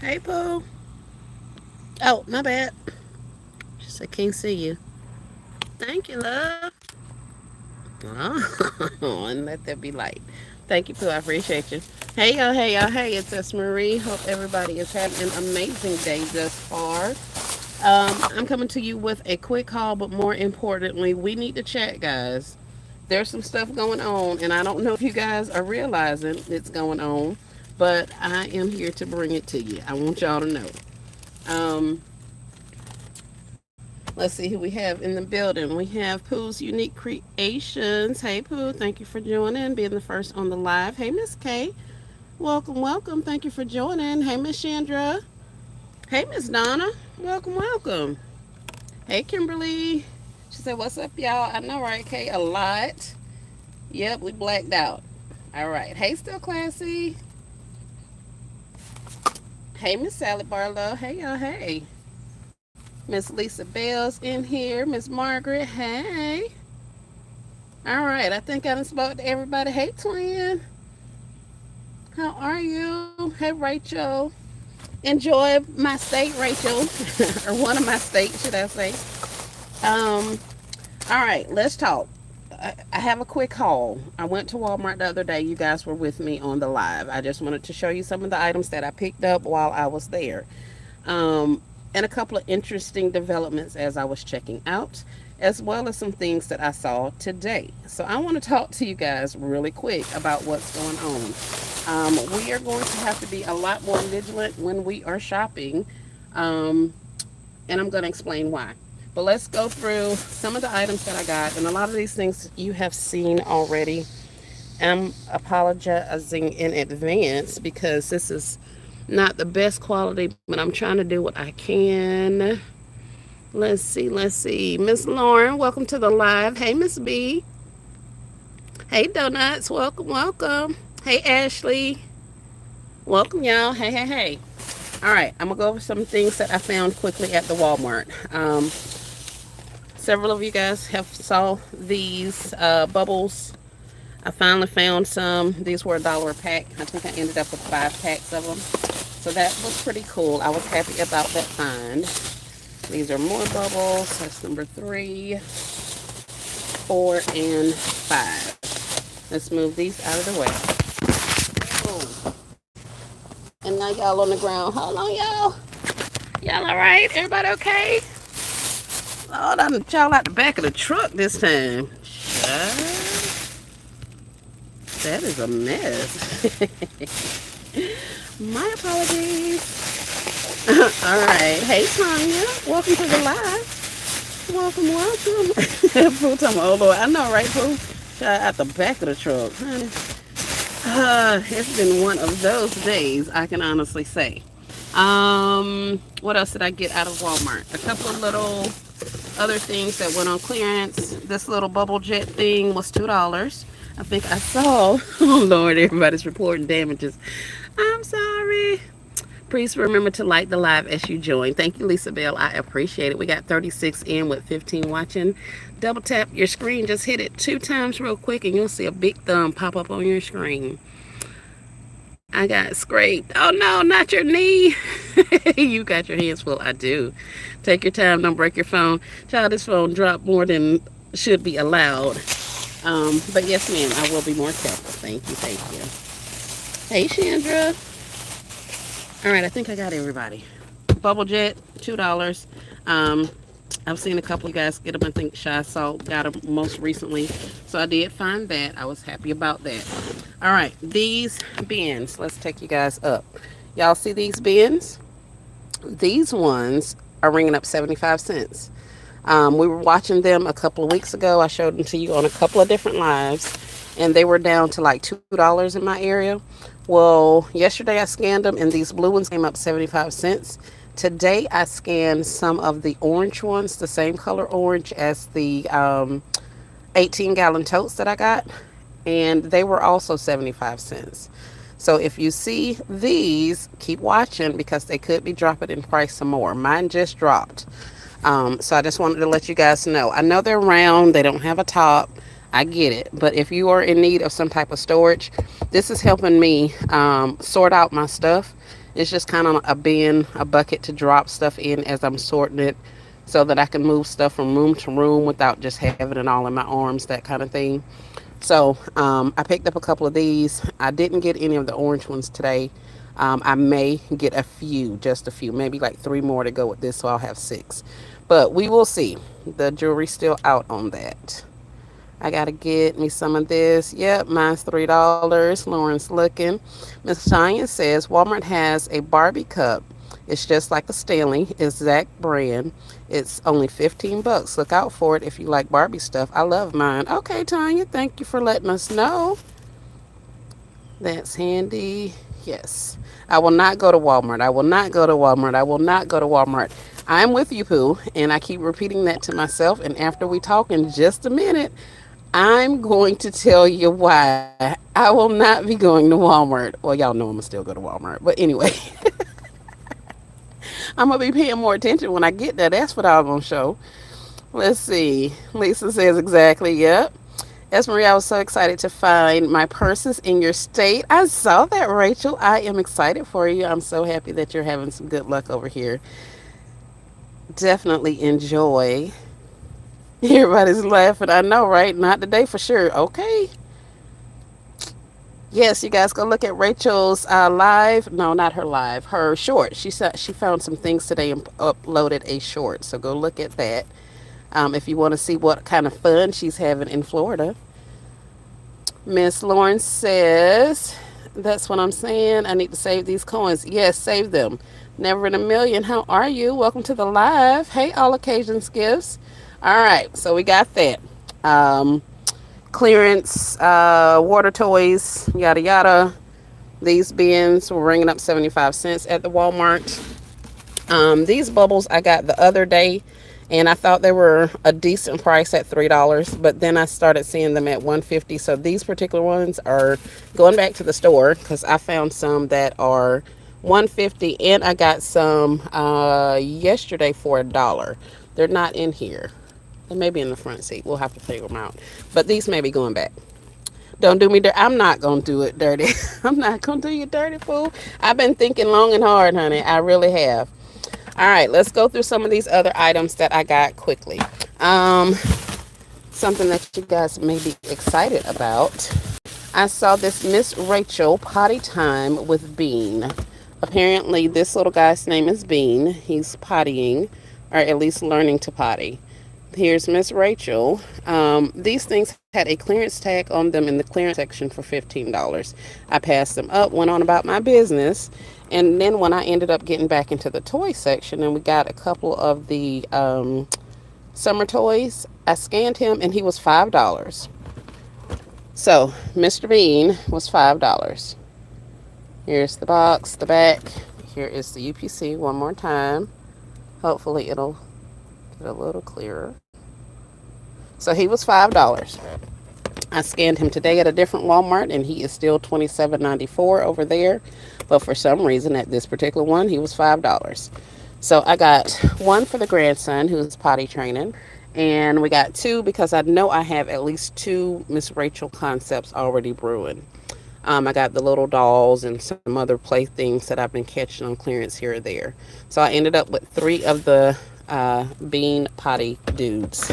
Hey, Pooh. Oh, my bad. She said, can't see you. Thank you, love. Oh, and let there be light. Thank you, Pooh. I appreciate you. Hey, y'all. Hey, y'all. Hey, it's us, Marie. Hope everybody is having an amazing day thus far. I'm coming to you with a quick call, but more importantly, we need to chat, guys. There's some stuff going on, and I don't know if you guys are realizing it's going on, but I am here to bring it to you. I want y'all to know. Um, let's see who we have in the building. We have Pooh's Unique Creations. Hey, Pooh. Thank you for joining, being the first on the live. Hey, Miss K. Welcome, welcome. Thank you for joining. Hey, Miss Chandra. Hey, Miss Donna. Welcome, welcome. Hey, Kimberly. She said, "What's up, y'all?" I know, right, Kay? A lot. Yep, we blacked out. All right. Hey, Still Classy. Hey, Miss Sally Barlow. Hey, y'all. Hey. Miss Lisa Bell's in here. Miss Margaret. Hey. All right. I think I done spoke to everybody. Hey, twin. How are you? Hey, Rachel. Enjoy my steak, Rachel. Or one of my steaks, should I say. Um, all right. Let's talk. I have a quick haul. I went to Walmart the other day. You guys were with me on the live. I just wanted to show you some of the items that I picked up while I was there. Um, and a couple of interesting developments as I was checking out, as well as some things that I saw today. So I want to talk to you guys really quick about what's going on. We are going to have to be a lot more vigilant when we are shopping. Um, and I'm going to explain why. But let's go through some of the items that I got, and a lot of these things you have seen already. I'm apologizing in advance because this is not the best quality, but I'm trying to do what I can. Let's see. Miss Lauren, welcome to the live. Hey, Miss B. Hey, Donuts, welcome, welcome. Hey, Ashley, welcome, y'all. Hey, hey, hey. All right, I'm gonna go over some things that I found quickly at the Walmart. Several of you guys have saw these bubbles. I finally found some. These were $1 a pack. I think I ended up with 5 packs of them. So that was pretty cool. I was happy about that find. These are more bubbles. That's number 3, 4, and 5. Let's move these out of the way. Oh, and now y'all on the ground. Hold on, y'all. Y'all all right? Everybody okay? Oh, I done y'all out the back of the truck this time. Child, that is a mess. My apologies. All right. Hey, Tanya. Welcome to the live. Welcome, welcome. Pooh told me, oh, Lord. I know, right, Pooh? Child, out the back of the truck, honey. It's been one of those days, I can honestly say. What else did I get out of Walmart? A couple of little other things that went on clearance. This little bubble jet thing was $2. I think I saw. Oh Lord, everybody's reporting damages. I'm sorry. Please remember to like the live as you join. Thank you, Lisa Bell. I appreciate it. We got 36 in with 15 watching. Double tap your screen. Just hit it 2 times real quick and you'll see a big thumb pop up on your screen. I got scraped. Oh no, not your knee. You got your hands full. I do. Take your time. Don't break your phone. Child, this phone dropped more than should be allowed. But yes, ma'am, I will be more careful. Thank you, thank you. Hey, Chandra. All right, I think I got everybody. Bubble Jet, $2. Um, I've seen a couple of you guys get them. I think Shy Salt got them most recently. So I did find that. I was happy about that. All right, these bins. Let's take you guys up. Y'all see these bins? These ones are ringing up 75 cents. We were watching them a couple of weeks ago. I showed them to you on a couple of different lives, and they were down to like $2 in my area. Well, yesterday I scanned them, and these blue ones came up 75 cents. Today I scanned some of the orange ones, the same color orange as the 18-gallon totes that I got, and they were also 75 cents. So if you see these, keep watching because they could be dropping in price some more. Mine just dropped. So I just wanted to let you guys know. I know they're round, they don't have a top. I get it. But if you are in need of some type of storage, this is helping me sort out my stuff It's just kind of a bin, a bucket to drop stuff in as I'm sorting it so that I can move stuff from room to room without just having it all in my arms, that kind of thing. So I picked up a couple of these. I didn't get any of the orange ones today. I may get a few, just a few, maybe like three more to go with this, so I'll have six. But we will see. The jury's still out on that. I gotta get me some of this. Yep, mine's $3. Lauren's looking. Miss Tanya says Walmart has a Barbie cup. It's just like a Stanley, exact brand. It's only 15 bucks. Look out for it if you like Barbie stuff. I love mine. Okay, Tanya, thank you for letting us know. That's handy. Yes. I will not go to Walmart. I will not go to Walmart. I will not go to Walmart. I'm with you, Pooh, and I keep repeating that to myself. And after we talk in just a minute, I'm going to tell you why I will not be going to Walmart. Well, y'all know I'm going to still go to Walmart. But anyway, I'm going to be paying more attention when I get there. That's what I'm going to show. Let's see. Lisa says exactly. Yep. Marie, I was so excited to find my purses in your state. I saw that, Rachel. I am excited for you. I'm so happy that you're having some good luck over here. Definitely enjoy. Everybody's laughing. I know, right? Not today for sure. Okay. Yes, you guys go look at Rachel's live. No, not her live. Her short. She found some things today and uploaded a short. So go look at that. If you want to see what kind of fun she's having in Florida. Miss Lawrence says, that's what I'm saying. I need to save these coins. Yes, save them. Never in a million. How are you? Welcome to the live. Hey, all occasions gifts. All right, so we got that. Clearance, water toys, yada yada. These bins were ringing up 75 cents at the Walmart. These bubbles I got the other day, and I thought they were a decent price at $3, but then I started seeing them at $1.50. So these particular ones are going back to the store because I found some that are $1.50, and I got some yesterday for $1. They're not in here. They may be in the front seat. We'll have to figure them out. But these may be going back. Don't do me dirty. I'm not going to do it dirty. I'm not going to do you dirty, fool. I've been thinking long and hard, honey. I really have. All right, let's go through some of these other items that I got quickly. Something that you guys may be excited about. I saw this Miss Rachel potty time with Bean. Apparently, this little guy's name is Bean. He's pottying, or at least learning to potty. Here's Miss Rachel. These things had a clearance tag on them in the clearance section for $15. I passed them up, went on about my business, and then when I ended up getting back into the toy section and we got a couple of the summer toys, I scanned him and he was $5. So Mr. Bean was $5. Here's the box, the back. Here is the UPC one more time. Hopefully it'll get a little clearer. So he was $5. I scanned him today at a different Walmart, and he is still $27.94 over there. But for some reason, at this particular one, he was $5. So I got one for the grandson who's potty training, and we got two because I know I have at least two Miss Rachel concepts already brewing. I got the little dolls and some other playthings that I've been catching on clearance here or there. So I ended up with three of the Bean potty dudes.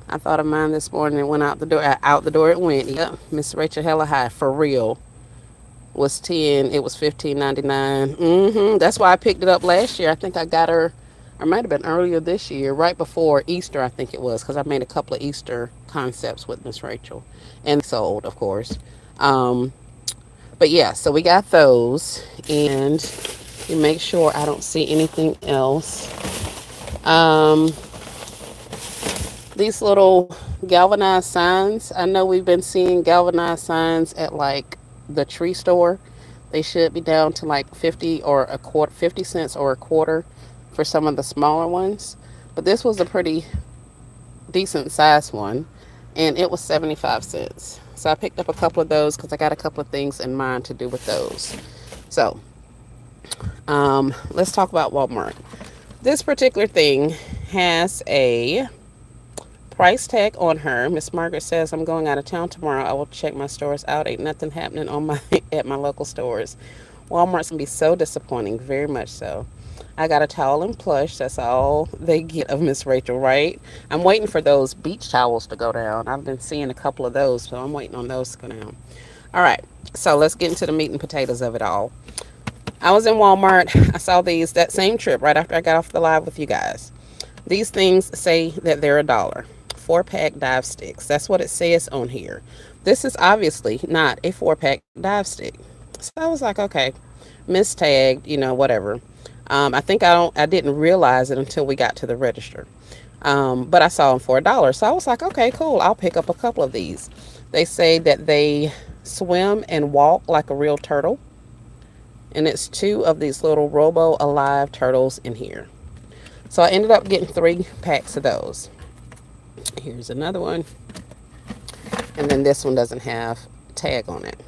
I thought of mine this morning and went out the door. Out the door it went. Yep, Miss Rachel hella high for real. Was 10. It was $15.99. That's why I picked it up last year. I think I got her, or might have been earlier this year, right before Easter. I think it was because I made a couple of Easter concepts with Miss Rachel, and sold, of course. But yeah, so we got those, and you make sure I don't see anything else. These little galvanized signs. I know we've been seeing galvanized signs at like the tree store. They should be down to like 50 or a quarter, 50 cents or a quarter for some of the smaller ones. But this was a pretty decent sized one, and it was 75 cents. So I picked up a couple of those because I got a couple of things in mind to do with those. So let's talk about Walmart. This particular thing has a price tag on her. Miss Margaret says, I'm going out of town tomorrow. I will check my stores out. Ain't nothing happening on my at my local stores. Walmart's gonna be so disappointing, very much so. I got a towel and plush. That's all they get of Miss Rachel, right? I'm waiting for those beach towels to go down. I've been seeing a couple of those, so I'm waiting on those to go down. All right, so let's get into the meat and potatoes of it all. I was in Walmart. I saw these that same trip right after I got off the live with you guys. These things say that they're a dollar. 4 pack dive sticks. That's what it says on here. This is obviously not a 4 pack dive stick. So I was like, okay, mistagged, whatever. I think I didn't realize it until we got to the register. But I saw them for a dollar. So I was like, okay, cool. I'll pick up a couple of these. They say that they swim and walk like a real turtle. And it's two of these little Robo Alive turtles in here. So I ended up getting 3 packs of those. Here's another one. And then this one doesn't have a tag on it.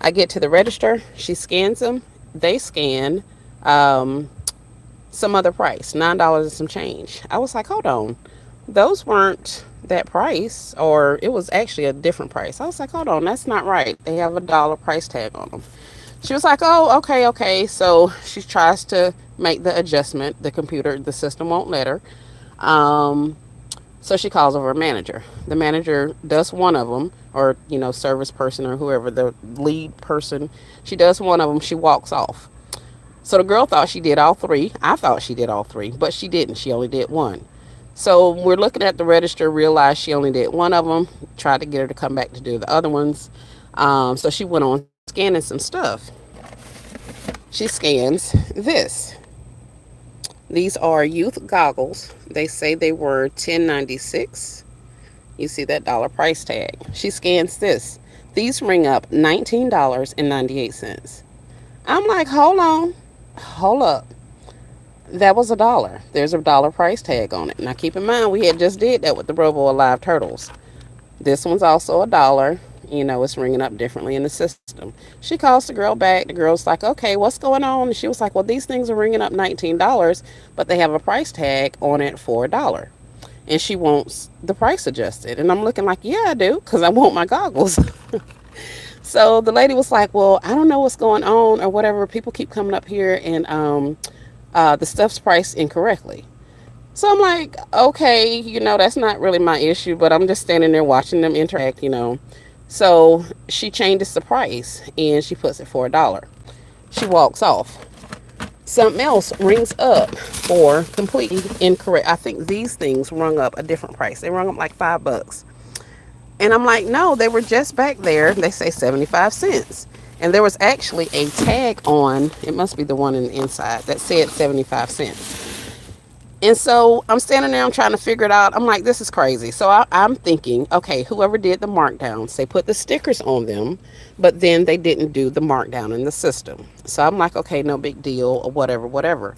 I get to the register. She scans them. They scan um, some other price, $9 and some change. I was like, hold on. Those weren't that price, or it was actually a different price. I was like, hold on, that's not right. They have a dollar price tag on them. She was like, oh, okay, okay. So she tries to make the adjustment. The computer, the system won't let her. Um, so she calls over a manager. The manager does one of them, or, service person or whoever, the lead person. She does one of them. She walks off. So the girl thought she did all three. I thought she did all three, but she didn't. She only did one. So we're looking at the register, realized she only did one of them, tried to get her to come back to do the other ones. So she went on scanning some stuff. She scans this. These are youth goggles. They say they were $10.96. You see that dollar price tag. She scans this. These ring up $19.98. I'm like, hold up. That was a dollar. There's a dollar price tag on it. Now keep in mind we had just did that with the Robo Alive turtles. This one's also a dollar. It's ringing up differently in the system. She calls the girl back. The girl's like, okay, what's going on? And she was like, well, these things are ringing up $19, but they have a price tag on it for a dollar. And she wants the price adjusted. And I'm looking like, yeah, I do, because I want my goggles. So the lady was like, well, I don't know what's going on or whatever. People keep coming up here and the stuff's priced incorrectly. So I'm like, okay, that's not really my issue, but I'm just standing there watching them interact. So she changes the price and she puts it for a dollar. She walks off. Something else rings up for completely incorrect. I think these things rung up a different price. They rung up like $5. And I'm like, no, they were just back there. They say 75 cents. And there was actually a tag on, it must be the one in the inside, that said 75 cents. And so I'm standing there, I'm trying to figure it out. I'm like, this is crazy. So I'm thinking, okay, whoever did the markdowns, they put the stickers on them, but then they didn't do the markdown in the system. So I'm like, okay, no big deal or whatever, whatever.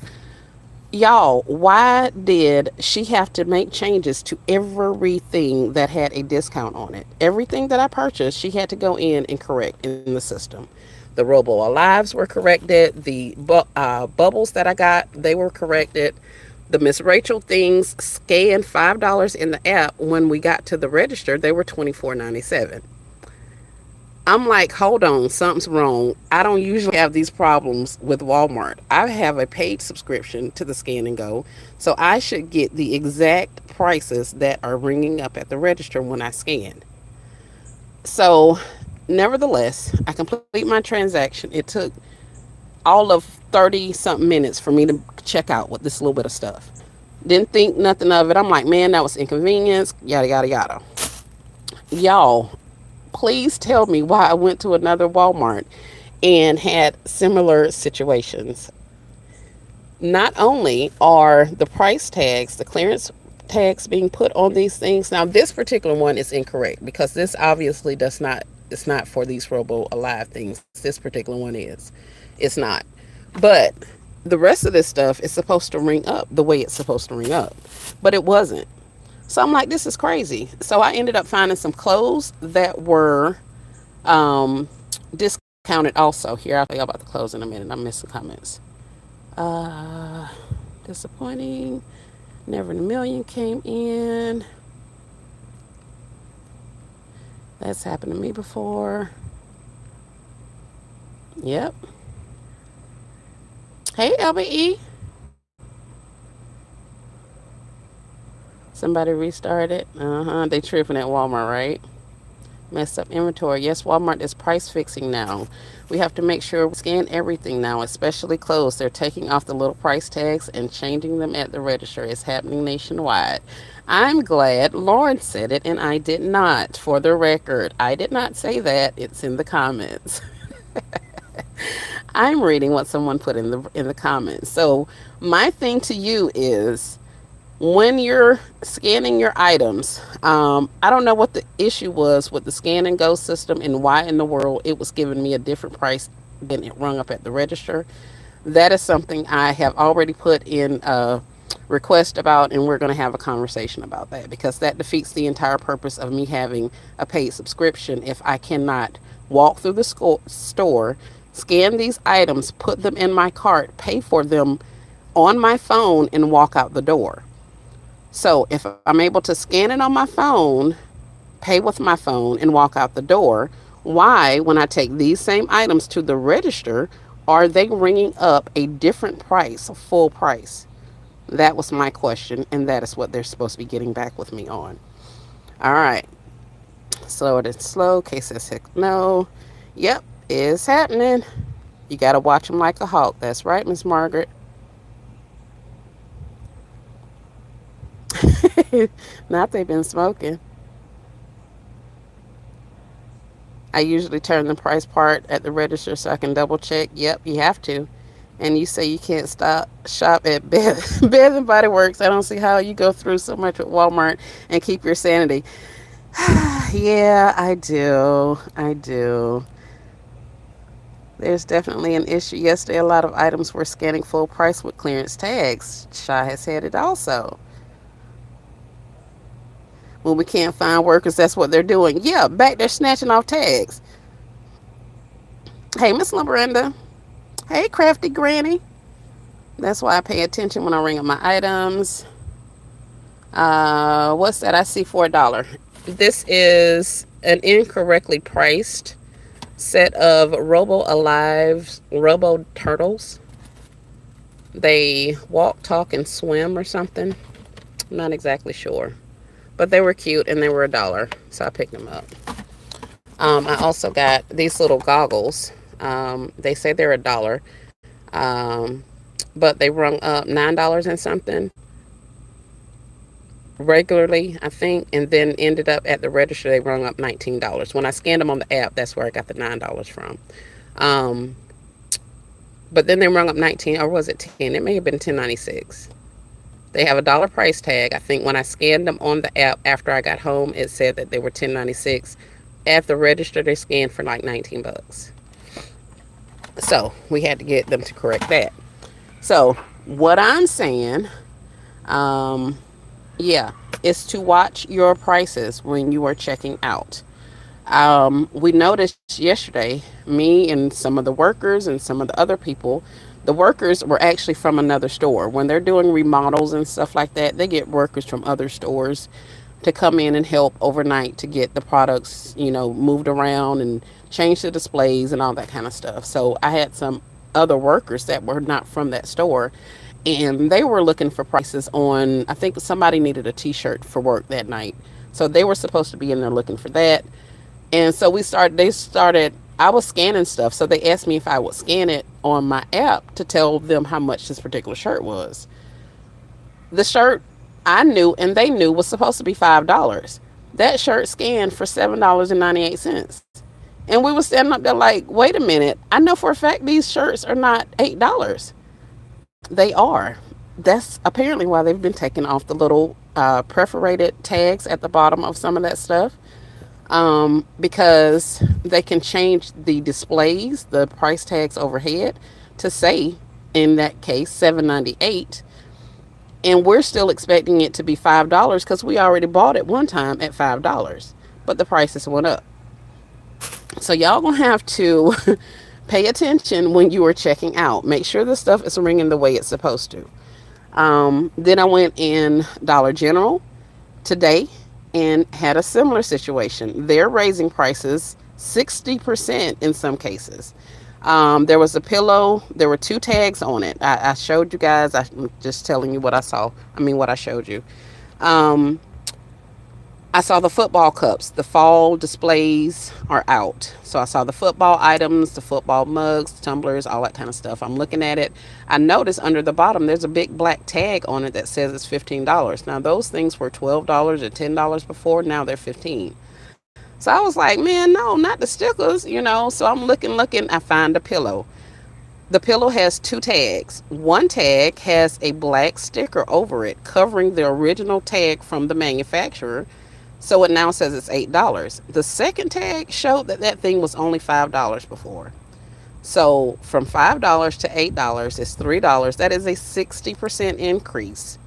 Y'all, why did she have to make changes to everything that had a discount on it? Everything that I purchased, she had to go in and correct in the system. The Robo Alives were corrected. The bubbles that I got, they were corrected. The Miss Rachel things scanned $5 in the app. When we got to the register, they were $24.97. I'm like, hold on, something's wrong. I don't usually have these problems with Walmart. I have a paid subscription to the Scan and Go, so I should get the exact prices that are ringing up at the register when I scan. So, nevertheless, I complete my transaction. It took all of 30 something minutes for me to check out with this little bit of stuff. Didn't think nothing of it. I'm like, man, that was inconvenience, yada, yada, yada. Y'all, please tell me why I went to another Walmart and had similar situations. Not only are the price tags, the clearance tags being put on these things. Now, this particular one is incorrect because this obviously does not, it's not for these Robo Alive things. This particular one is. It's not. But the rest of this stuff is supposed to ring up the way it's supposed to ring up. But it wasn't. So I'm like, this is crazy. So I ended up finding some clothes that were discounted also. Here, I'll tell you about the clothes in a minute. I'm missing comments. Uh, Disappointing. Never in a Million came in. That's happened to me before. Yep. Hey, LBE. Somebody restarted. They tripping at Walmart, right? Messed up inventory. Yes, Walmart is price fixing now. We have to make sure we scan everything now, especially clothes. They're taking off the little price tags and changing them at the register. It's happening nationwide. I'm glad Lauren said it and I did not. For the record, I did not say that. It's in the comments. I'm reading what someone put in the comments. So, my thing to you is when you're scanning your items, I don't know what the issue was with the scan and go system and why in the world it was giving me a different price than it rung up at the register. That is something I have already put in a request about, and we're going to have a conversation about that because that defeats the entire purpose of me having a paid subscription if I cannot walk through the store, scan these items, put them in my cart, pay for them on my phone, and walk out the door. So if I'm able to scan it on my phone, pay with my phone, and walk out the door, why, when I take these same items to the register, are they ringing up a different price, a full price? That was my question, and that is what they're supposed to be getting back with me on. All right. Slow it and slow. K says heck no. Yep, it's happening. You got to watch them like a hawk. That's right, Miss Margaret. Not they've been smoking. I usually turn the price part at the register so I can double check. Yep, you have to. And you say you can't stop shop at Bath and Body Works. I don't see how you go through so much with Walmart and keep your sanity. Yeah, I do. I do. There's definitely an issue. Yesterday, a lot of items were scanning full price with clearance tags. Shy has had it also. When we can't find workers, that's what they're doing. Yeah, back there snatching off tags. Hey, Miss LaBrenda. Hey, Crafty Granny. That's why I pay attention when I ring up my items. What's that? I see $4. This is an incorrectly priced set of Robo Alive Robo Turtles. They walk, talk, and swim or something. I'm not exactly sure. But they were cute and they were $1. So I picked them up. I also got these little goggles. They say they're $1. But they rung up $9 and something regularly, I think, and then ended up at the register. They rung up $19. When I scanned them on the app, that's where I got the $9 from. But then they rung up 19, or was it 10? It may have been 10.96. They have $1 price tag. I think when I scanned them on the app after I got home, it said that they were 10.96. At the register, they scanned for like 19 bucks. So we had to get them to correct that. So what I'm saying, yeah, is to watch your prices when you are checking out. We noticed yesterday, me and some of the workers and some of the other people, the workers were actually from another store. When they're doing remodels and stuff like that, they get workers from other stores to come in and help overnight to get the products, moved around and change the displays and all that kind of stuff. So I had some other workers that were not from that store, and they were looking for prices on, I think somebody needed a t-shirt for work that night. So they were supposed to be in there looking for that. And so I was scanning stuff. So they asked me if I would scan it on my app to tell them how much this particular shirt was. The shirt I knew and they knew was supposed to be $5. That shirt scanned for $7.98. And we were standing up there like, wait a minute. I know for a fact these shirts are not $8. They are. That's apparently why they've been taking off the little perforated tags at the bottom of some of that stuff. Because they can change the displays, the price tags overhead to say, in that case, $7.98. And we're still expecting it to be $5 because we already bought it one time at $5. But the prices went up. So y'all gonna have to pay attention when you are checking out. Make sure the stuff is ringing the way it's supposed to. Then I went in Dollar General today and had a similar situation. They're raising prices 60% in some cases. There was a pillow. There were two tags on it. I showed you guys. I'm just telling you what I saw. I mean, what I showed you. Um, I saw the football cups. The fall displays are out. So I saw the football items, the football mugs, tumblers, all that kind of stuff. I'm looking at it. I noticed under the bottom there's a big black tag on it that says it's $15. Now those things were $12 or $10 before. Now they're 15. So I was like, man, no, not the stickers. So I'm looking. I find a pillow. The pillow has two tags. One tag has a black sticker over it covering the original tag from the manufacturer. So it now says it's $8. The second tag showed that that thing was only $5 before. So from $5 to $8 is $3. That is a 60% increase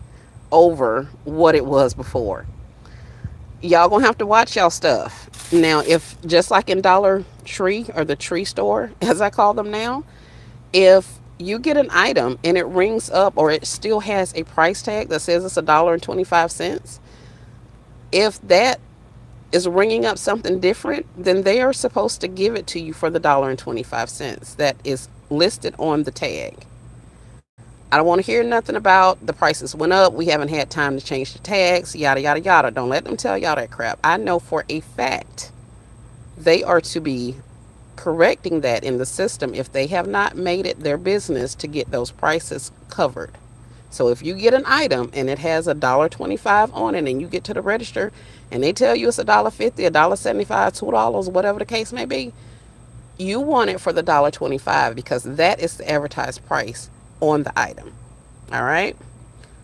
over what it was before. Y'all gonna have to watch y'all stuff. Now, if just like in Dollar Tree or the tree store, as I call them now, if you get an item and it rings up or it still has a price tag that says it's $1.25, if that is ringing up something different, then they are supposed to give it to you for the $1.25 that is listed on the tag. I don't want to hear nothing about the prices went up. We haven't had time to change the tags, yada, yada, yada. Don't let them tell y'all that crap. I know for a fact they are to be correcting that in the system if they have not made it their business to get those prices covered. So if you get an item and it has $1.25 on it and you get to the register and they tell you it's $1.50, $1.75, $2, whatever the case may be, you want it for the $1.25 because that is the advertised price on the item. All right?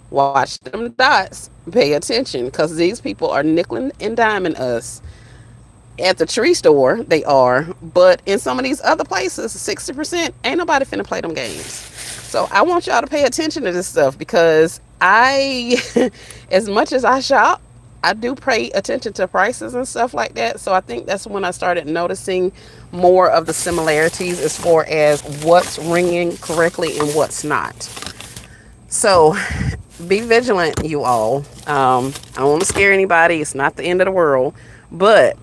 Watch them dots. Pay attention because these people are nickel and diming us. At the tree store, they are, but in some of these other places, 60%, ain't nobody finna play them games. So I want y'all to pay attention to this stuff because as much as I shop, I do pay attention to prices and stuff like that. So I think that's when I started noticing more of the similarities as far as what's ringing correctly and what's not. So be vigilant, you all. I don't want to scare anybody. It's not the end of the world, but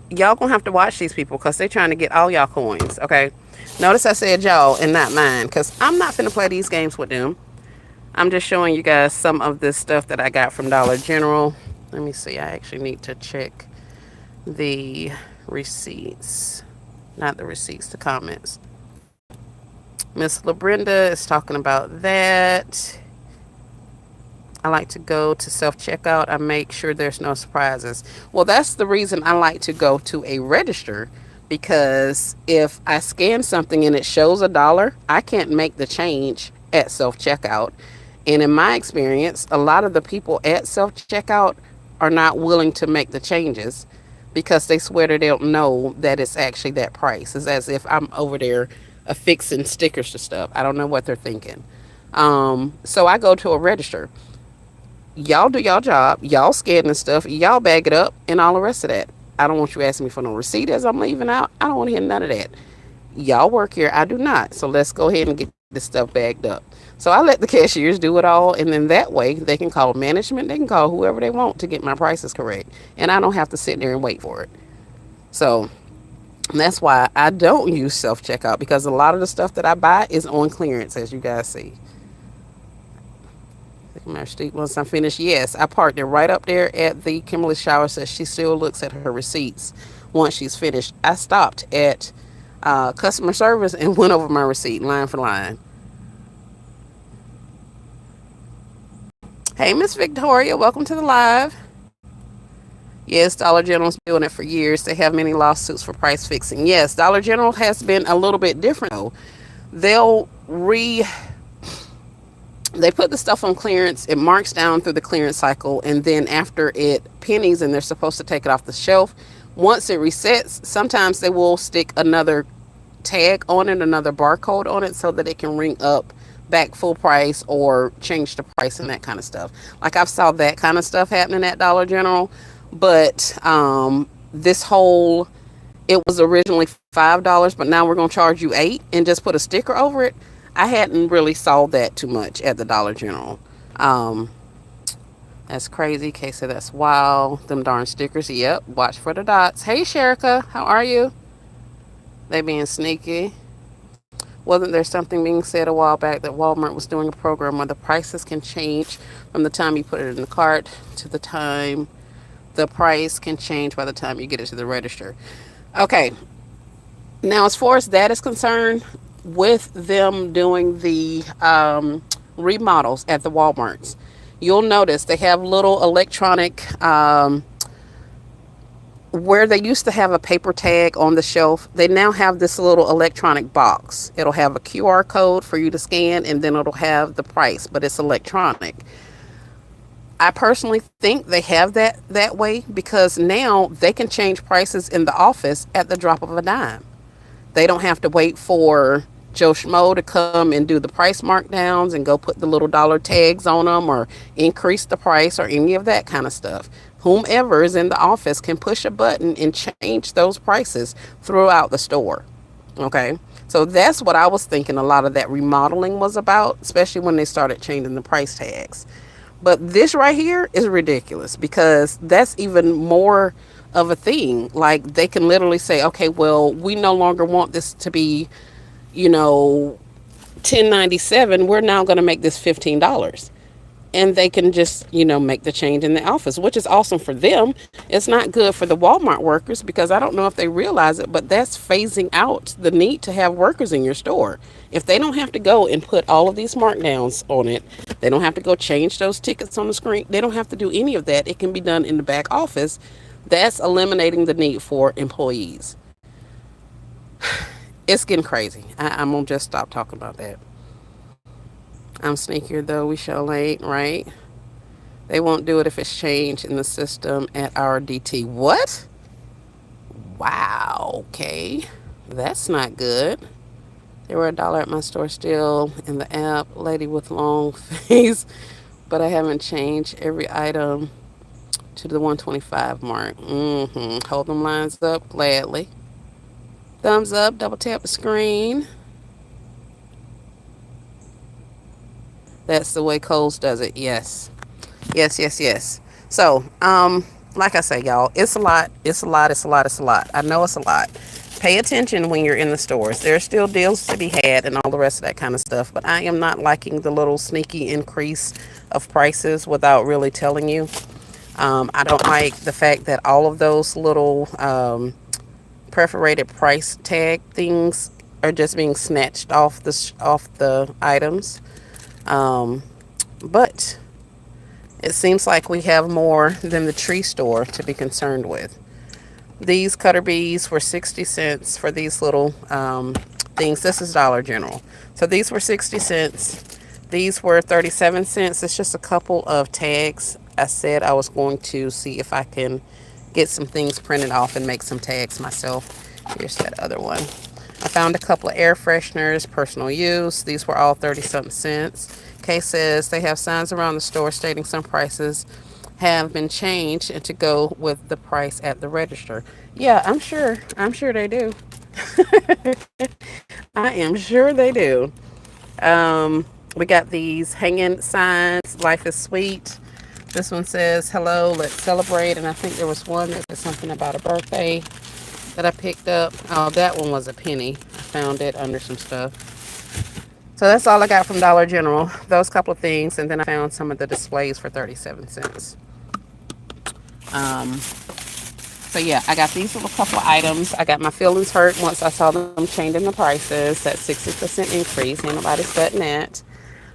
y'all gonna have to watch these people because they're trying to get all y'all coins. Okay, notice I said y'all and not mine because I'm not finna play these games with them. I'm just showing you guys some of this stuff that I got from Dollar General. Let me see. I actually need to check the receipts, not the receipts, the comments. Miss LaBrenda is talking about that. I like to go to self-checkout. I make sure there's no surprises. Well, that's the reason I like to go to a register, because if I scan something and it shows $1, I can't make the change at self-checkout. And in my experience, a lot of the people at self-checkout are not willing to make the changes because they swear they don't know that it's actually that price. It's as if I'm over there affixing stickers to stuff. I don't know what they're thinking. So I go to a register. Y'all do y'all job, y'all scan and stuff, y'all bag it up and all the rest of that. I don't want you asking me for no receipt as I'm leaving out. I don't want to hear none of that. Y'all work here, I do not. So let's go ahead and get this stuff bagged up. So I let the cashiers do it all, and then that way they can call management, they can call whoever they want to get my prices correct, and I don't have to sit there and wait for it. So that's why I don't use self-checkout, because a lot of the stuff that I buy is on clearance, as you guys see. Once I'm finished, yes, I parked it right up there at the Kimberly Shower. Says she still looks at her receipts once she's finished. I stopped at customer service and went over my receipt line for line. Hey, Miss Victoria, welcome to the live. Yes, Dollar General's been doing it for years. They have many lawsuits for price fixing. Yes, Dollar General has been a little bit different though. They put the stuff on clearance, it marks down through the clearance cycle, and then after it pennies and they're supposed to take it off the shelf, once it resets, sometimes they will stick another tag on it, another barcode on it, so that it can ring up back full price or change the price and that kind of stuff. Like I've saw that kind of stuff happening at Dollar General, but it was originally $5, but now we're going to charge you $8 and just put a sticker over it. I hadn't really saw that too much at the Dollar General. That's crazy. Kay said that's wild. Them darn stickers. Yep. Watch for the dots. Hey, Sherika. How are you? They being sneaky. Wasn't there something being said a while back that Walmart was doing a program where the prices can change from the time you put it in the cart to the time the price can change by the time you get it to the register? Okay, now as far as that is concerned, with them doing the remodels at the Walmarts, you'll notice they have little electronic where they used to have a paper tag on the shelf, they now have this little electronic box. It'll have a QR code for you to scan, and then it'll have the price, but it's electronic. I personally think they have that way because now they can change prices in the office at the drop of a dime. They don't have to wait for Joe Schmo to come and do the price markdowns and go put the little dollar tags on them or increase the price or any of that kind of stuff. Whomever is in the office can push a button and change those prices throughout the store. Okay. So that's what I was thinking a lot of that remodeling was about, especially when they started changing the price tags. But this right here is ridiculous because that's even more of a thing. Like they can literally say, okay, well, we no longer want this to be, you know, 10.97. We're now going to make this $15. And they can just, make the change in the office, which is awesome for them. It's not good for the Walmart workers because I don't know if they realize it, but that's phasing out the need to have workers in your store. If they don't have to go and put all of these markdowns on it, they don't have to go change those tickets on the screen. They don't have to do any of that. It can be done in the back office. That's eliminating the need for employees. It's getting crazy. I'm going to just stop talking about that. I'm sneakier though, we show ain't, right? They won't do it if it's changed in the system at our DT. What? Wow, okay. That's not good. They were $1 at my store still in the app. Lady with long face. But I haven't changed every item to the 125 mark. Hold them lines up gladly. Thumbs up, double tap the screen. That's the way Kohl's does it. Yes. Yes, yes, yes. So, like I say, y'all, it's a lot. It's a lot. It's a lot. It's a lot. I know it's a lot. Pay attention when you're in the stores. There's still deals to be had and all the rest of that kind of stuff. But I am not liking the little sneaky increase of prices without really telling you. I don't like the fact that all of those little perforated price tag things are just being snatched off the items. But it seems like we have more than the tree store to be concerned with. These cutter bees were 60 cents for these little things. This is Dollar General. So these were 60 cents. These were 37 cents. It's just a couple of tags. I said I was going to see if I can get some things printed off and make some tags myself. Here's that other one. I found a couple of air fresheners, personal use. These were all 30-something cents. Kay says they have signs around the store stating some prices have been changed and to go with the price at the register. Yeah, I'm sure. I'm sure they do. I am sure they do. We got these hanging signs. Life is sweet. This one says, hello, let's celebrate. And I think there was one that said something about a birthday that I picked up. Oh, that one was a penny. I found it under some stuff. So that's all I got from Dollar General. Those couple of things. And then I found some of the displays for 37 cents. So yeah, I got these little couple of items. I got my feelings hurt once I saw them changing the prices. That 60% increase. Ain't nobody sweating that.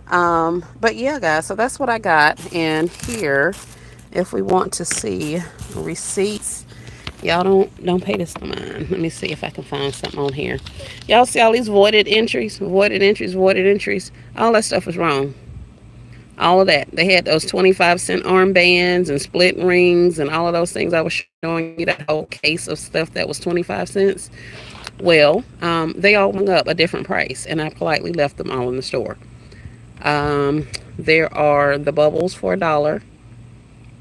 But yeah, guys, so that's what I got. And here, if we want to see receipts, y'all don't pay this no mind. Let me see if I can find something on here. Y'all see all these voided entries, voided entries, voided entries. All that stuff was wrong. All of that. They had those 25-cent armbands and split rings and all of those things. I was showing you that whole case of stuff that was 25 cents. Well, they all hung up a different price, and I politely left them all in the store. There are the bubbles for $1.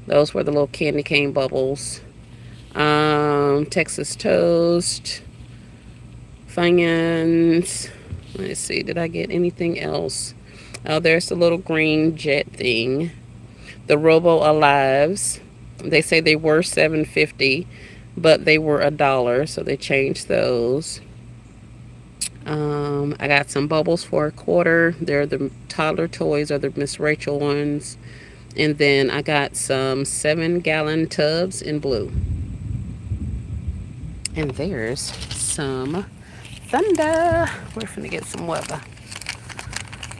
Those were the little candy cane bubbles. Texas Toast, Funyuns. Let's see, did I get anything else? Oh, there's the little green jet thing. The Robo Alives. They say they were $7.50, but they were $1, so they changed those. I got some bubbles for a quarter. They're the toddler toys or the Miss Rachel ones. And then I got some 7-gallon tubs in blue. And there's some thunder. We're finna get some weather.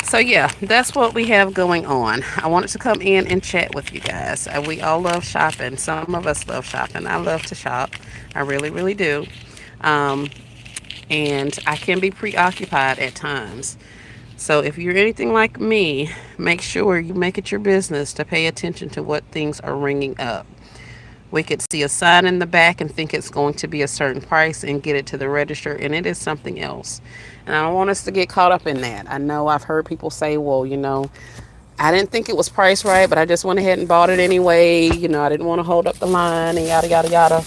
So yeah, that's what we have going on. I wanted to come in and chat with you guys. We all love shopping. Some of us love shopping. I love to shop. I really, really do. Um, and I can be preoccupied at times. So if you're anything like me, make sure you make it your business to pay attention to what things are ringing up. We could see a sign in the back and think it's going to be a certain price and get it to the register, and it is something else. And I don't want us to get caught up in that. I know I've heard people say, well, I didn't think it was priced right, but I just went ahead and bought it anyway. I didn't want to hold up the line and yada, yada, yada.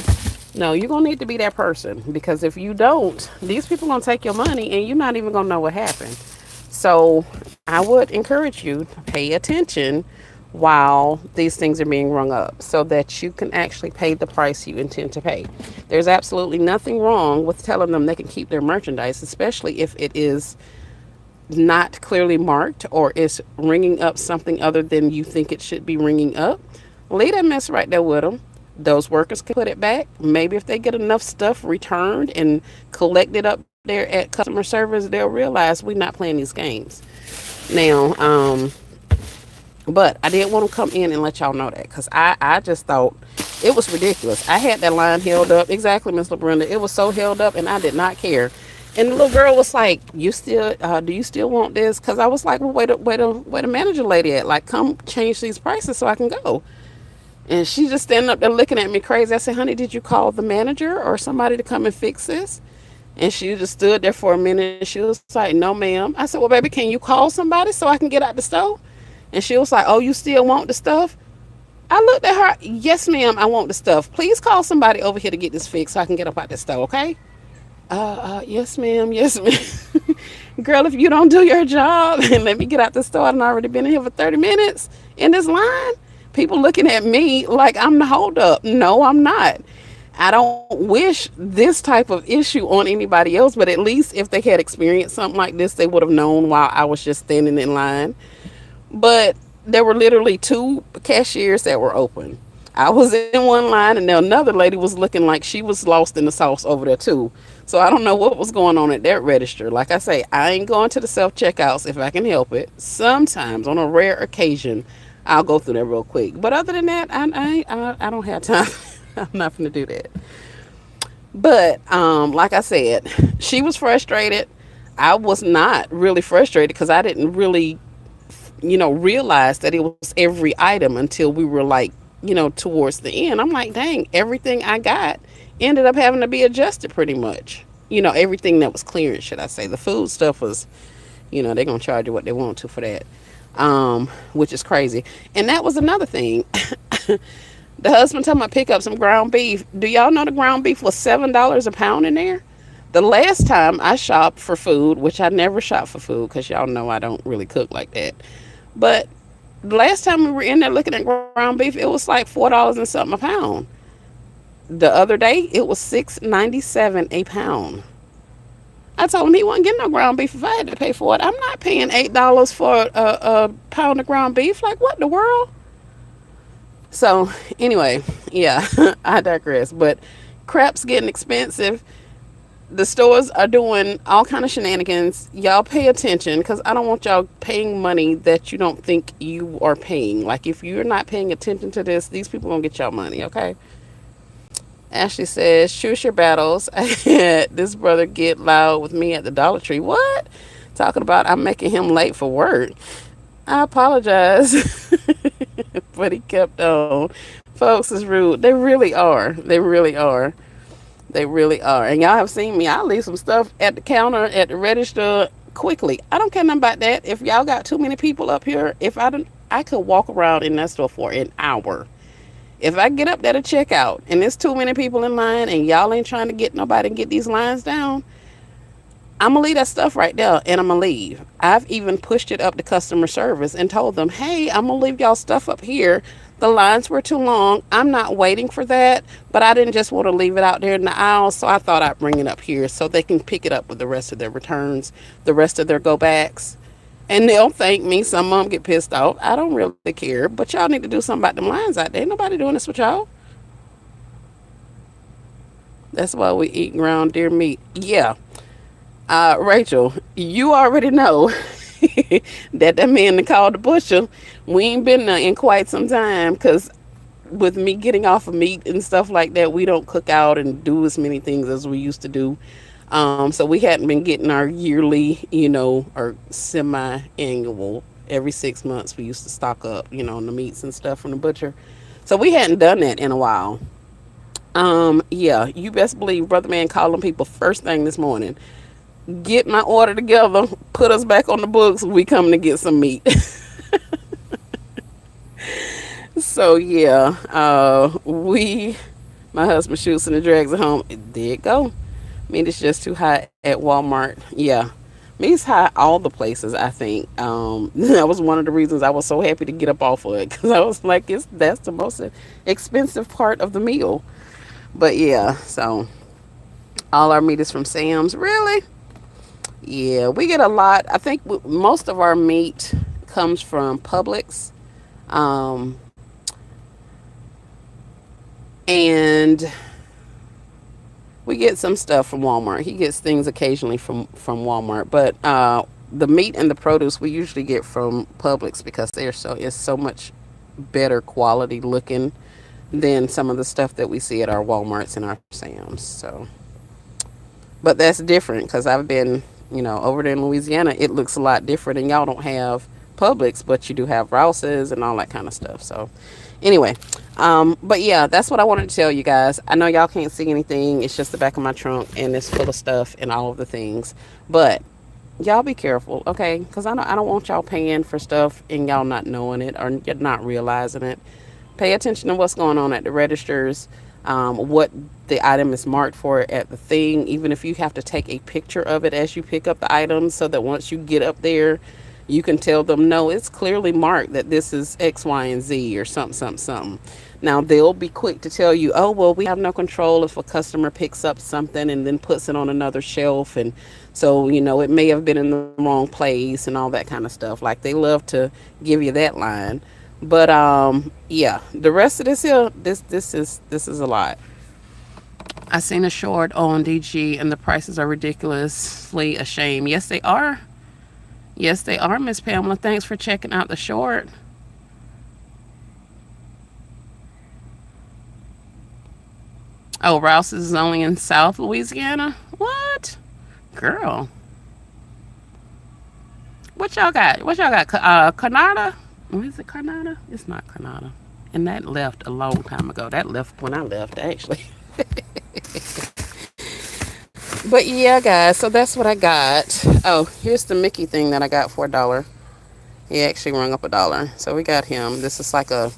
No, you're going to need to be that person, because if you don't, these people going to take your money and you're not even going to know what happened. So I would encourage you to pay attention while these things are being rung up so that you can actually pay the price you intend to pay. There's absolutely nothing wrong with telling them they can keep their merchandise, especially if it is not clearly marked or is ringing up something other than you think it should be ringing up. Leave that mess right there with them. Those workers can put it back. Maybe if they get enough stuff returned and collected up there at customer service, they'll realize we're not playing these games. Now, but I did want to come in and let y'all know that, because I just thought it was ridiculous. I had that line held up. Exactly, Miss LaBrenda. It was so held up and I did not care. And the little girl was like, "You still, do you still want this?" Because I was like, "Well, wait a manager lady at? Like, come change these prices so I can go." And she just standing up there looking at me crazy. I said, "Honey, did you call the manager or somebody to come and fix this?" And she just stood there for a minute. She was like, "No, ma'am." I said, "Well, baby, can you call somebody so I can get out the store?" And she was like, "Oh, you still want the stuff?" I looked at her. "Yes, ma'am, I want the stuff. Please call somebody over here to get this fixed so I can get up out the store, okay?" Yes, ma'am. Yes, ma'am. Girl, if you don't do your job and let me get out the store, I've already been in here for 30 minutes in this line. People looking at me like I'm the holdup. No, I'm not. I don't wish this type of issue on anybody else, but at least if they had experienced something like this, they would have known while I was just standing in line. But there were literally two cashiers that were open. I was in one line, and then another lady was looking like she was lost in the sauce over there too. So I don't know what was going on at that register. Like I say, I ain't going to the self checkouts if I can help it. Sometimes, on a rare occasion, I'll go through that real quick. But other than that, I don't have time. I'm not going to do that. But like I said, she was frustrated. I was not really frustrated because I didn't really realize that it was every item until we were like, towards the end. I'm like, dang, everything I got ended up having to be adjusted pretty much. Everything that was clearance, should I say. The food stuff was, they're going to charge you what they want to for that, which is crazy. And that was another thing. The husband told me to pick up some ground beef. Do y'all know the ground beef was $7 a pound in there? The last time I shopped for food, which I never shop for food because y'all know I don't really cook like that. But the last time we were in there looking at ground beef, it was like $4 and something a pound. The other day, it was $6.97 a pound. I told him he wasn't getting no ground beef if I had to pay for it. I'm not paying $8 for a pound of ground beef. Like, what in the world? So, anyway, yeah, I digress. But crap's getting expensive. The stores are doing all kind of shenanigans. Y'all pay attention, because I don't want y'all paying money that you don't think you are paying. Like, if you're not paying attention to this, these people gonna get y'all money, okay? Ashley says, choose your battles. I had this brother get loud with me at the Dollar Tree. What? Talking about I'm making him late for work. I apologize. But he kept on. Folks is rude. They really are. They really are. They really are. And y'all have seen me. I'll leave some stuff at the counter, at the register quickly. I don't care nothing about that. If y'all got too many people up here, I could walk around in that store for an hour. If I get up there to check out and there's too many people in line and y'all ain't trying to get nobody and get these lines down, I'm going to leave that stuff right there and I'm going to leave. I've even pushed it up to customer service and told them, hey, I'm going to leave y'all stuff up here The lines were too long. I'm not waiting for that, but I didn't just want to leave it out there in the aisle, so I thought I'd bring it up here so they can pick it up with the rest of their returns, the rest of their go backs. And they'll thank me. Some of them get pissed off. I don't really care, but y'all need to do something about them lines out there. Ain't nobody doing this with y'all. That's why we eat ground deer meat. Yeah. Rachel, you already know that man that called the butcher, we ain't been there in quite some time because with me getting off of meat and stuff like that, we don't cook out and do as many things as we used to do. So we hadn't been getting our yearly, or semi-annual. Every 6 months, we used to stock up, on the meats and stuff from the butcher. So we hadn't done that in a while. Yeah, you best believe Brother Man calling people first thing this morning. Get my order together, put us back on the books. We coming to get some meat. So yeah, my husband shoots and drags it home. There it go. Meat is just too high at Walmart. Yeah, meat's high all the places. I think that was one of the reasons I was so happy to get up off of it because I was like, that's the most expensive part of the meal. But yeah, so all our meat is from Sam's. Really? Yeah, we get a lot. I think most of our meat comes from Publix. Um, and we get some stuff from Walmart. He gets things occasionally from Walmart, but the meat and the produce we usually get from Publix because it's so much better quality looking than some of the stuff that we see at our Walmarts and our Sam's. So, but that's different because I've been, over there in Louisiana. It looks a lot different, and y'all don't have Publix, but you do have Rouse's and all that kind of stuff. So, anyway, but yeah, that's what I wanted to tell you guys. I know y'all can't see anything. It's just the back of my trunk, and it's full of stuff and all of the things. But y'all be careful, okay? Because I don't want y'all paying for stuff and y'all not knowing it or you're not realizing it. Pay attention to what's going on at the registers, what the item is marked for at the thing, even if you have to take a picture of it as you pick up the items so that once you get up there, you can tell them, no, it's clearly marked that this is X, Y, and Z or something, something, something. Now, they'll be quick to tell you, oh, well, we have no control if a customer picks up something and then puts it on another shelf. And so, it may have been in the wrong place and all that kind of stuff. Like, they love to give you that line. But yeah, the rest of this here, this is a lot. I seen a short on DG and the prices are ridiculously a shame. Yes, they are. Yes, they are, Miss Pamela. Thanks for checking out the short. Oh, Rouse's is only in South Louisiana? What? Girl. What y'all got? What y'all got? Canada? Is it Canada? It's not Canada. And that left a long time ago. That left when I left, actually. But yeah, guys, so that's what I got. Oh, here's the Mickey thing that I got for $1. He actually rung up $1. So we got him. This is like a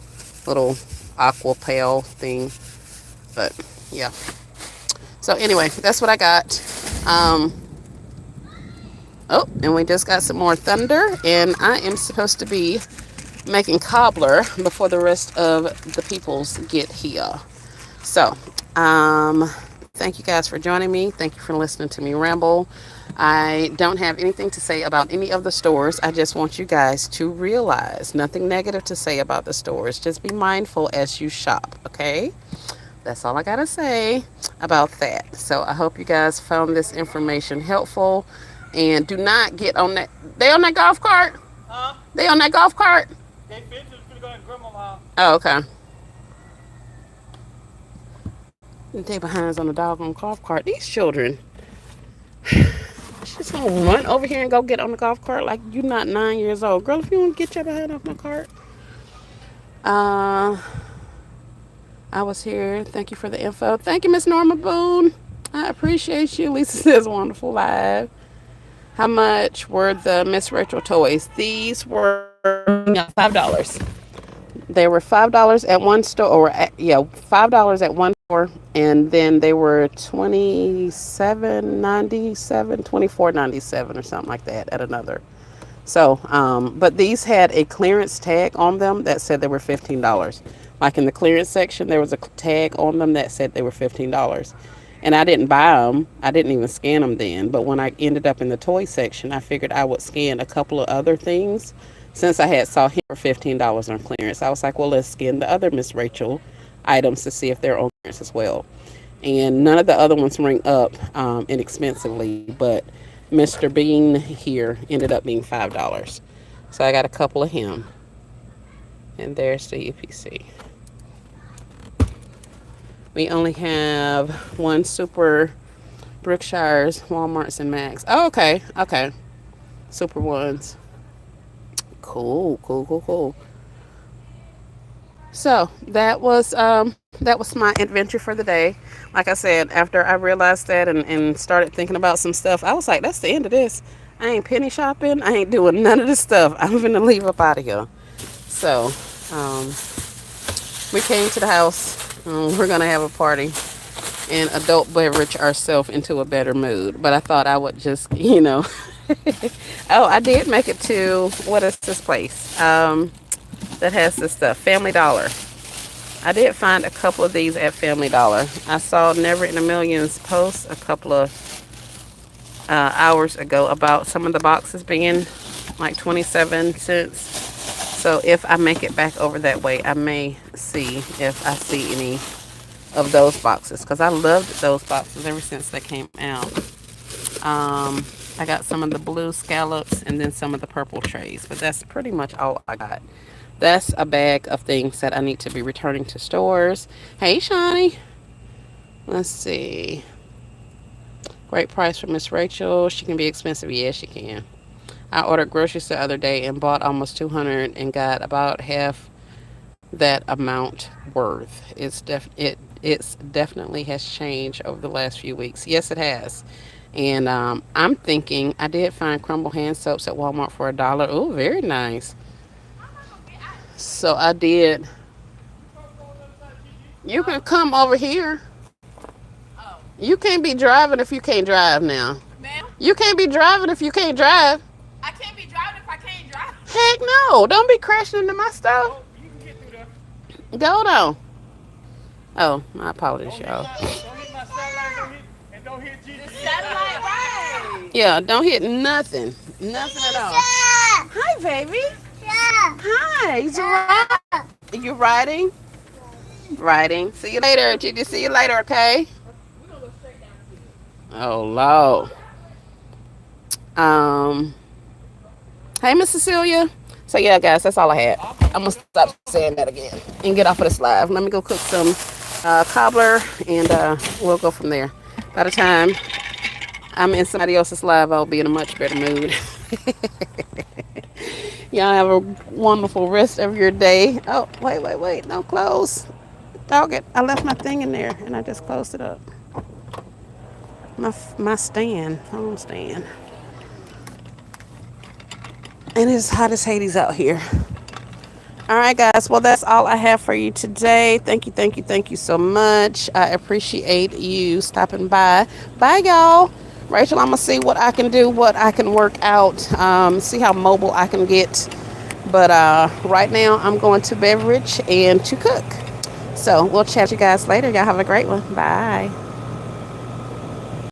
little aqua pale thing. But yeah. So anyway, that's what I got. Oh, and we just got some more thunder. And I am supposed to be making cobbler before the rest of the peoples get here. So, thank you guys for joining me. Thank you for listening to me ramble. I don't have anything to say about any of the stores. I just want you guys to realize nothing negative to say about the stores. Just be mindful as you shop, okay? That's all I got to say about that. So I hope you guys found this information helpful. And do not get on that. They on that golf cart? Huh? They on that golf cart? They finished. It's going to Grandma's house. Oh, okay. They behinds on the doggone golf cart. These children. She's going to run over here and go get on the golf cart like you're not 9 years old. Girl, if you want to get your behind off my cart. I was here. Thank you for the info. Thank you, Miss Norma Boone. I appreciate you. Lisa says wonderful live. How much were the Miss Rachel toys? These were $5. They were $5 at one store, $5 at one store, and then they were $27.97, $24.97 or something like that at another. So, but these had a clearance tag on them that said they were $15. Like in the clearance section, there was a tag on them that said they were $15. And I didn't buy them. I didn't even scan them then. But when I ended up in the toy section, I figured I would scan a couple of other things since I had saw him for $15 on clearance. I was like, well, let's scan the other Miss Rachel items to see if they're on clearance as well. And none of the other ones ring up inexpensively, but Mr. Bean here ended up being $5. So I got a couple of him. And there's the UPC. We only have one Super Brookshires, Walmarts, and Max. Oh, okay. Okay. Super ones. Cool, cool, cool, cool. So that was my adventure for the day. Like I said, after I realized that and started thinking about some stuff, I was like, that's the end of this. I ain't penny shopping. I ain't doing none of this stuff. I'm gonna leave up out of here. So um, we came to the house. We're gonna have a party and adult beverage ourselves into a better mood. But I thought I would just, oh, I did make it to what is this place? That has this stuff, Family Dollar. I did find a couple of these at Family Dollar. I saw Never in a Millions post a couple of hours ago about some of the boxes being like 27 cents. So if I make it back over that way, I may see if I see any of those boxes because I loved those boxes ever since they came out. I got some of the blue scallops and then some of the purple trays, but that's pretty much all I got. That's a bag of things that I need to be returning to stores. Hey, Shawnee. Let's see. Great price for Miss Rachel. She can be expensive. Yes, she can. I ordered groceries the other day and bought almost 200 and got about half that amount worth. It's definitely has changed over the last few weeks. Yes, it has. And I'm thinking I did find Crumble hand soaps at Walmart for $1. Oh, very nice. So I did. You can come over here. You can't be driving if you can't drive now. You can't be driving if you can't drive. Heck no. Don't be crashing into my stuff. Go on. Oh, my apologies, y'all. Yeah, don't hit nothing. Nothing at all. Hi, baby. Hi. You riding? Riding. See you later, Gigi. See you later, okay? Oh, Lord. Um, hey, Miss Cecilia. So, yeah, guys, that's all I had. I'm going to stop saying that again and get off of this live. Let me go cook some cobbler, and we'll go from there. By the time I'm in somebody else's live, I'll be in a much better mood. Y'all have a wonderful rest of your day. Oh, wait. Don't close. Dog it. I left my thing in there, and I just closed it up. My stand. Phone stand. And it's hot as Hades out here. All right, guys. Well, that's all I have for you today. Thank you so much. I appreciate you stopping by. Bye, y'all. Rachel, I'm going to see what I can do, what I can work out, see how mobile I can get. But right now, I'm going to beverage and to cook. So we'll chat you guys later. Y'all have a great one. Bye.